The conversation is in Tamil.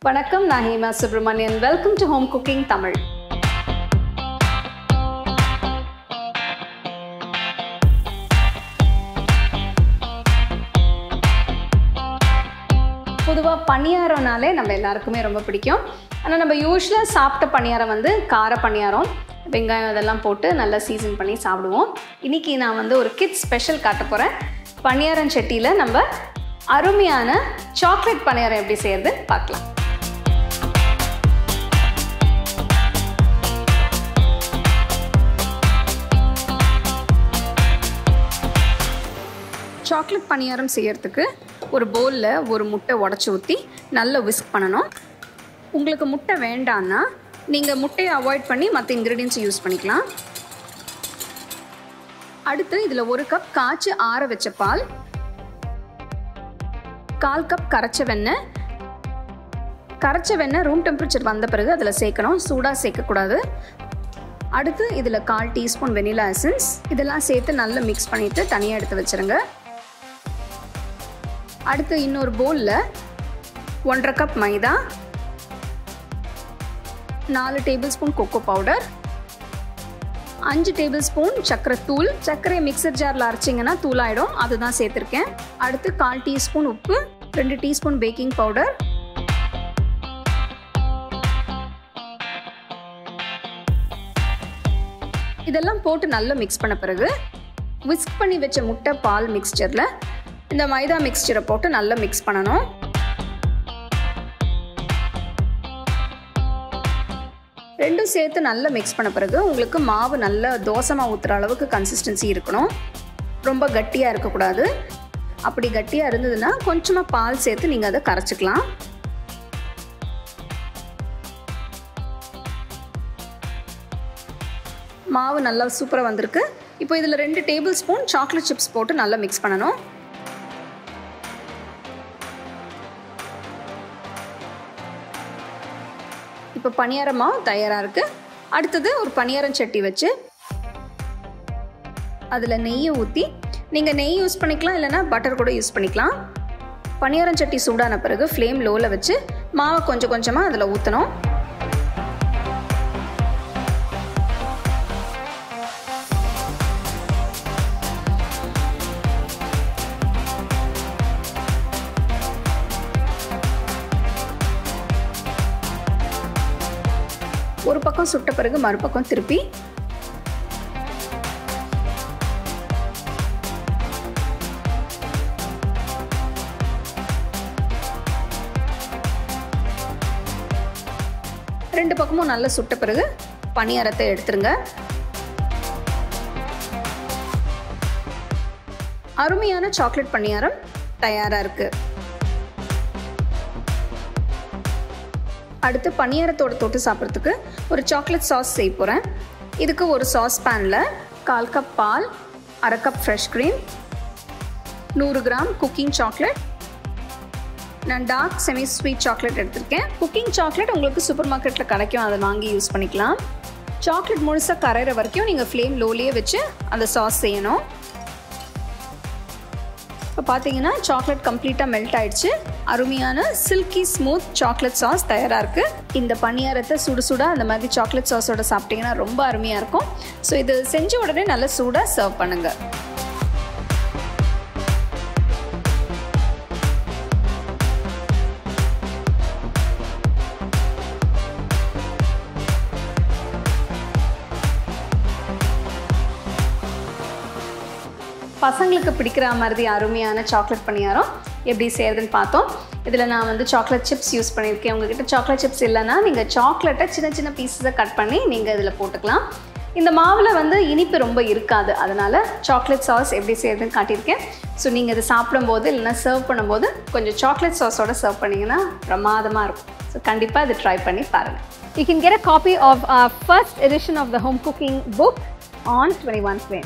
வணக்கம், நான் Hema Subramanian. Welcome to home cooking Tamil. பொதுவாக பணியாரம்னாலே நம்ம எல்லாருக்குமே ரொம்ப பிடிக்கும். ஆனால் நம்ம யூஸ்வலாக சாப்பிட்ட பணியாரம் வந்து கார பணியாரம், வெங்காயம் அதெல்லாம் போட்டு நல்லா சீசன் பண்ணி சாப்பிடுவோம். இன்றைக்கி நான் வந்து ஒரு கிட்ஸ் ஸ்பெஷல் காட்ட போகிறேன். பணியாரம் சட்டியில் நம்ம அருமையான சாக்லேட் பணியாரம் எப்படி செய்யறது பார்க்கலாம். சாக்லேட் பணியாரம் செய்யறதுக்கு ஒரு பவுலில் ஒரு முட்டை உடச்சி ஊற்றி நல்லா விஸ்க் பண்ணணும். உங்களுக்கு முட்டை வேண்டான்னா நீங்கள் முட்டையை அவாய்ட் பண்ணி மற்ற இன்க்ரீடியன்ஸ் யூஸ் பண்ணிக்கலாம். அடுத்து இதில் 1 கப் காய்ச்சி ஆற வச்ச பால், 1/4 கப் கரைச்ச வெண்ணெய். கரைச்ச வெண்ணெய் ரூம் டெம்பரேச்சர் வந்த பிறகு அதில் சேர்க்கணும், சூடாக சேர்க்கக்கூடாது. அடுத்து இதில் 1/4 டீஸ்பூன் வெனிலா எசன்ஸ், இதெல்லாம் சேர்த்து நல்லா மிக்ஸ் பண்ணிவிட்டு தனியாக எடுத்து வச்சுருங்க. அடுத்து இன்னொரு பவுலில் 1/2 கப் மைதா, 4 table spoon cocoa powder, 5 table spoon சர்க்கரை தூள். சர்க்கரை மிக்சர் ஜாரில் அரைச்சிங்கன்னா தூளாயிடும், அதுதான் சேர்த்துருக்கேன். அடுத்து 1/4 டீஸ்பூன் உப்பு, 2 டீஸ்பூன் பேக்கிங் பவுடர், இதெல்லாம் போட்டு நல்லா மிக்ஸ் பண்ண பிறகு விஸ்க் பண்ணி வச்ச முட்டை பால் மிக்ஸ்சரில் இந்த மைதா மிக்ஸ்சரை போட்டு நல்லா மிக்ஸ் பண்ணணும். ரெண்டும் சேர்த்து நல்லா மிக்ஸ் பண்ண பிறகு உங்களுக்கு மாவு நல்லா தோசை மாவு ஊற்றுற அளவுக்கு கன்சிஸ்டன்சி இருக்கணும். ரொம்ப கட்டியாக இருக்கக்கூடாது. அப்படி கட்டியாக இருந்ததுன்னா கொஞ்சமாக பால் சேர்த்து நீங்கள் அதை கரைச்சிக்கலாம். மாவு நல்லா சூப்பராக வந்திருக்கு. இப்போ இதில் 2 டேபிள் ஸ்பூன் சாக்லேட் சிப்ஸ் போட்டு நல்லா மிக்ஸ் பண்ணணும். இப்போ பணியார மாவு தயாராக இருக்குது. அடுத்தது ஒரு பணியாரம் சட்டி வச்சு அதில் நெய்யை ஊற்றி, நீங்கள் நெய் யூஸ் பண்ணிக்கலாம், இல்லைனா பட்டர் கூட யூஸ் பண்ணிக்கலாம். பணியாரம் சட்டி சூடான பிறகு ஃப்ளேம் லோவில் வச்சு மாவை கொஞ்சம் கொஞ்சமாக அதில் ஊற்றணும். ஒரு பக்கம் சுட்ட பிறகு மறுபக்கம் திருப்பி ரெண்டு பக்கமும் நல்லா சுட்ட பிறகு பணியாரத்தை எடுத்துருங்க. அருமையான சாக்லேட் பணியாரம் தயாராக இருக்கு. அடுத்து பணியாரத்தோட தொட்டு சாப்பிட்றதுக்கு ஒரு சாக்லேட் சாஸ் செய்ய போகிறேன். இதுக்கு ஒரு சாஸ் பேனில் 1/4 கப் பால், 1/2 cup fresh cream, 100 gram cooking chocolate, நான் டார்க் செமி ஸ்வீட் சாக்லேட் எடுத்திருக்கேன். குக்கிங் சாக்லேட் உங்களுக்கு சூப்பர் மார்க்கெட்டில் கிடைக்கும், அதை வாங்கி யூஸ் பண்ணிக்கலாம். சாக்லேட் முழுசாக கரையிற வரைக்கும் நீங்கள் ஃப்ளேம் லோலியே வச்சு அந்த சாஸ் செய்யணும். இப்போ பார்த்தீங்கன்னா சாக்லேட் கம்ப்ளீட்டாக மெல்ட் ஆயிடுச்சு. அருமையான சில்கி ஸ்மூத் சாக்லேட் சாஸ் தயாராக இருக்குது. இந்த பணியாரத்தை சுடு சுடாக அந்த மாதிரி சாக்லேட் சாஸோட சாப்பிட்டீங்கன்னா ரொம்ப அருமையாக இருக்கும். ஸோ இது செஞ்ச உடனே நல்லா சூடாக சர்வ் பண்ணுங்கள். பசங்களுக்கு பிடிக்கிற மாதிரி அருமையான சாக்லேட் பணியாரம் எப்படி செய்யறதுன்னு பார்த்தோம். இதில் நான் வந்து சாக்லேட் சிப்ஸ் யூஸ் பண்ணியிருக்கேன். உங்ககிட்ட சாக்லேட் சிப்ஸ் இல்லைன்னா நீங்கள் சாக்லேட்டை சின்ன சின்ன பீஸஸை கட் பண்ணி நீங்கள் இதில் போட்டுக்கலாம். இந்த மாவில் வந்து இனிப்பு ரொம்ப இருக்காது, அதனால் சாக்லேட் சாஸ் எப்படி செய்யறதுன்னு காட்டியிருக்கேன். ஸோ நீங்கள் இதை சாப்பிடும்போது இல்லைன்னா சர்வ் பண்ணும்போது கொஞ்சம் சாக்லேட் சாஸோட சர்வ் பண்ணிங்கன்னா பிரமாதமாக இருக்கும். ஸோ கண்டிப்பாக இதை ட்ரை பண்ணி பாருங்கள். You can get a copy of our first edition of the home cooking book on 21 May.